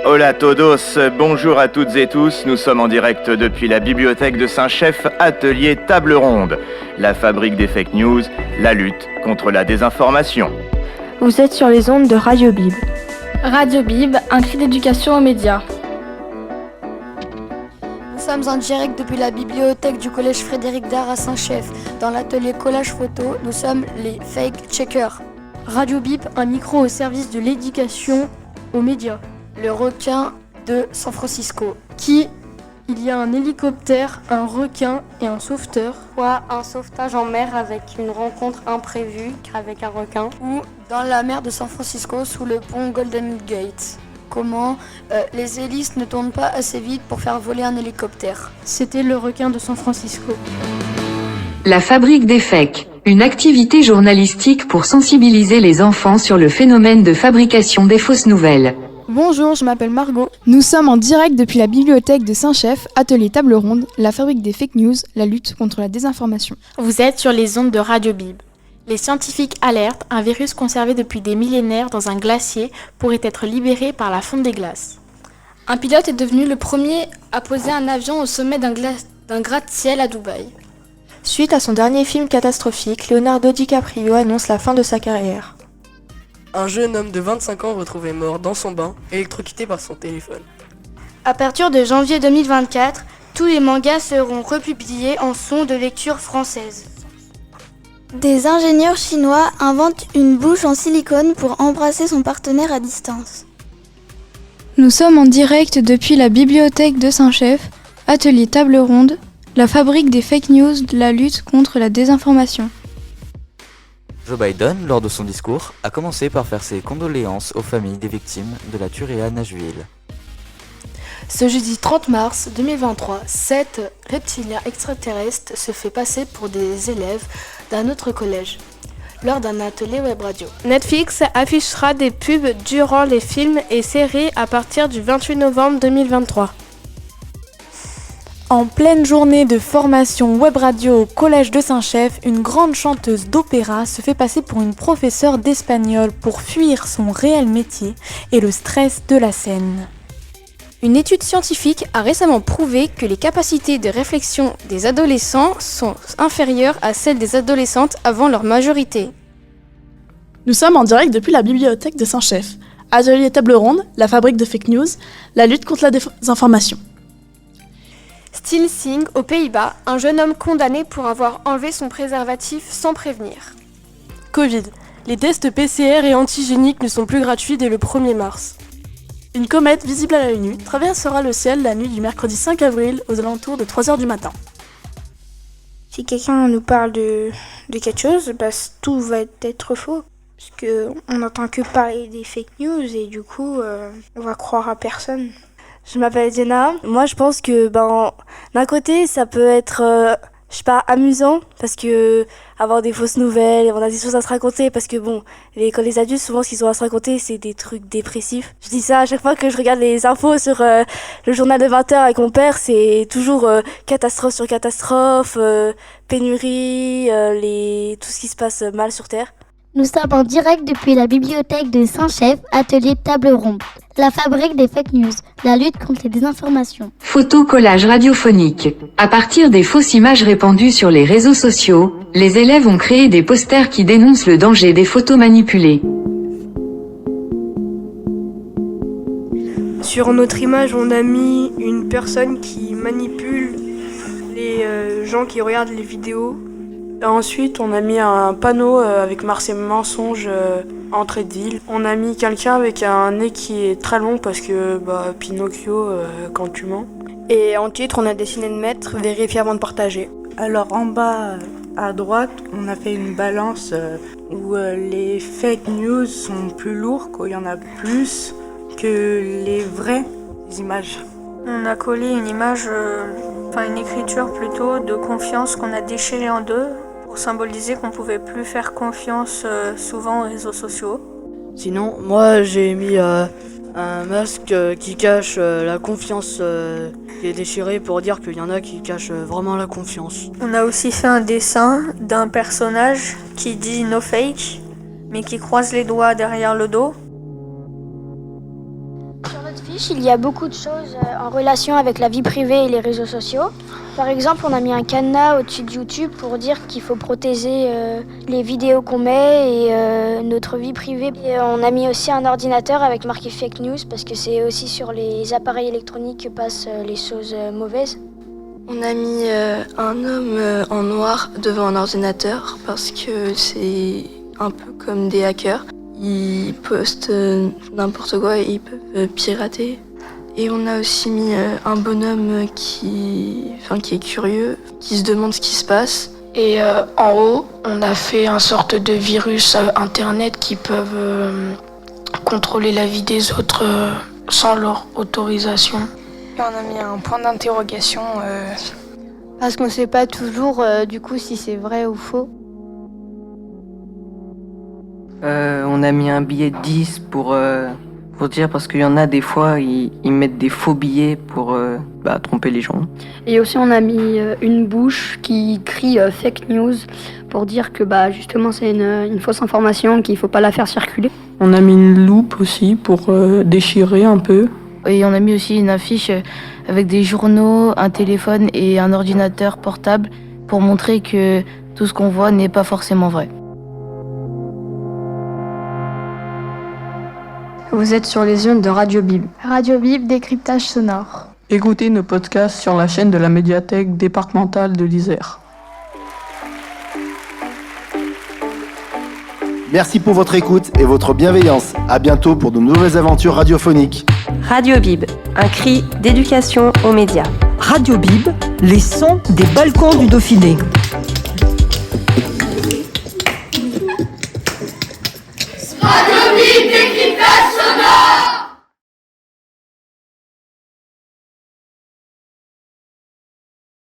Hola todos, bonjour à toutes et tous, nous sommes en direct depuis la bibliothèque de Saint-Chef, atelier Table Ronde, la fabrique des fake news, la lutte contre la désinformation. Vous êtes sur les ondes de Radio Bib. Radio Bib, un cri d'éducation aux médias. Nous sommes en direct depuis la bibliothèque du collège Frédéric Dard à Saint-Chef. Dans l'atelier collage photo, nous sommes les fake checkers. Radio Bip, un micro au service de l'éducation aux médias. Le requin de San Francisco. Il y a un hélicoptère, un requin et un sauveteur. Soit un sauvetage en mer avec une rencontre imprévue avec un requin. Ou dans la mer de San Francisco sous le pont Golden Gate. Comment les hélices ne tournent pas assez vite pour faire voler un hélicoptère. C'était le requin de San Francisco. La fabrique des fakes, une activité journalistique pour sensibiliser les enfants sur le phénomène de fabrication des fausses nouvelles. Bonjour, je m'appelle Margot. Nous sommes en direct depuis la bibliothèque de Saint-Chef, atelier Table Ronde, la fabrique des fake news, la lutte contre la désinformation. Vous êtes sur les ondes de Radio Bib. Les scientifiques alertent, un virus conservé depuis des millénaires dans un glacier pourrait être libéré par la fonte des glaces. Un pilote est devenu le premier à poser un avion au sommet d'un gratte-ciel à Dubaï. Suite à son dernier film catastrophique, Leonardo DiCaprio annonce la fin de sa carrière. Un jeune homme de 25 ans retrouvé mort dans son bain, électrocuté par son téléphone. À partir de janvier 2024, tous les mangas seront republiés en son de lecture française. Des ingénieurs chinois inventent une bouche en silicone pour embrasser son partenaire à distance. Nous sommes en direct depuis la bibliothèque de Saint-Chef, atelier Table Ronde, la fabrique des fake news, la lutte contre la désinformation. Joe Biden, lors de son discours, a commencé par faire ses condoléances aux familles des victimes de la tuerie à Nashville. Ce jeudi 30 mars 2023, 7 reptiliens extraterrestres se fait passer pour des élèves d'un autre collège, lors d'un atelier web radio. Netflix affichera des pubs durant les films et séries à partir du 28 novembre 2023. En pleine journée de formation web radio au collège de Saint-Chef, une grande chanteuse d'opéra se fait passer pour une professeure d'espagnol pour fuir son réel métier et le stress de la scène. Une étude scientifique a récemment prouvé que les capacités de réflexion des adolescents sont inférieures à celles des adolescentes avant leur majorité. Nous sommes en direct depuis la bibliothèque de Saint-Chef, atelier Table Ronde, la fabrique de fake news, la lutte contre la désinformation. Stilsing, aux Pays-Bas, un jeune homme condamné pour avoir enlevé son préservatif sans prévenir. Covid. Les tests PCR et antigéniques ne sont plus gratuits dès le 1er mars. Une comète visible à l'œil nu traversera le ciel la nuit du mercredi 5 avril aux alentours de 3h du matin. Si quelqu'un nous parle de quelque chose, tout va être faux. Parce qu'on n'entend que parler des fake news et du coup, on va croire à personne. Je m'appelle Jenna. Moi, je pense que d'un côté, ça peut être, amusant parce que avoir des fausses nouvelles, on a des choses à se raconter parce que quand les adultes, souvent, ce qu'ils ont à se raconter, c'est des trucs dépressifs. Je dis ça à chaque fois que je regarde les infos sur le journal de 20h avec mon père, c'est toujours catastrophe sur catastrophe, pénurie, tout ce qui se passe mal sur Terre. Nous sommes en direct depuis la bibliothèque de Saint-Chef, atelier Table Ronde, la fabrique des fake news, la lutte contre les désinformations. Photo-collage radiophonique. À partir des fausses images répandues sur les réseaux sociaux, les élèves ont créé des posters qui dénoncent le danger des photos manipulées. Sur notre image, on a mis une personne qui manipule les gens qui regardent les vidéos. Ensuite, on a mis un panneau avec marqué mensonge entrée de ville. On a mis quelqu'un avec un nez qui est très long parce que Pinocchio quand tu mens. Et en titre, on a dessiné de mettre vérifier avant de partager. Alors en bas à droite, on a fait une balance où les fake news sont plus lourds, qu'il y en a plus que les vraies images. On a collé une image, une écriture plutôt de confiance qu'on a déchirée en deux pour symboliser qu'on pouvait plus faire confiance souvent aux réseaux sociaux. Sinon, moi j'ai mis un masque qui cache la confiance qui est déchiré pour dire qu'il y en a qui cachent vraiment la confiance. On a aussi fait un dessin d'un personnage qui dit no fake, mais qui croise les doigts derrière le dos. Sur notre fiche, fiche, il y a beaucoup de choses en relation avec la vie privée et les réseaux sociaux. Par exemple, on a mis un cadenas au-dessus de YouTube pour dire qu'il faut protéger les vidéos qu'on met et notre vie privée. Et on a mis aussi un ordinateur avec marqué fake news parce que c'est aussi sur les appareils électroniques que passent les choses mauvaises. On a mis un homme en noir devant un ordinateur parce que c'est un peu comme des hackers. Ils postent n'importe quoi et ils peuvent pirater. Et on a aussi mis un bonhomme qui est curieux, qui se demande ce qui se passe. Et en haut, on a fait une sorte de virus internet qui peuvent contrôler la vie des autres sans leur autorisation. Et on a mis un point d'interrogation. Parce qu'on ne sait pas toujours du coup si c'est vrai ou faux. On a mis un billet de 10 pour dire, parce qu'il y en a des fois, ils mettent des faux billets pour tromper les gens. Et aussi on a mis une bouche qui crie fake news pour dire que justement c'est une fausse information, qu'il ne faut pas la faire circuler. On a mis une loupe aussi pour déchirer un peu. Et on a mis aussi une affiche avec des journaux, un téléphone et un ordinateur portable pour montrer que tout ce qu'on voit n'est pas forcément vrai. Vous êtes sur les ondes de Radio Bib. Radio Bib, décryptage sonore. Écoutez nos podcasts sur la chaîne de la médiathèque départementale de l'Isère. Merci pour votre écoute et votre bienveillance. À bientôt pour de nouvelles aventures radiophoniques. Radio Bib, un cri d'éducation aux médias. Radio Bib, les sons des balcons du Dauphiné.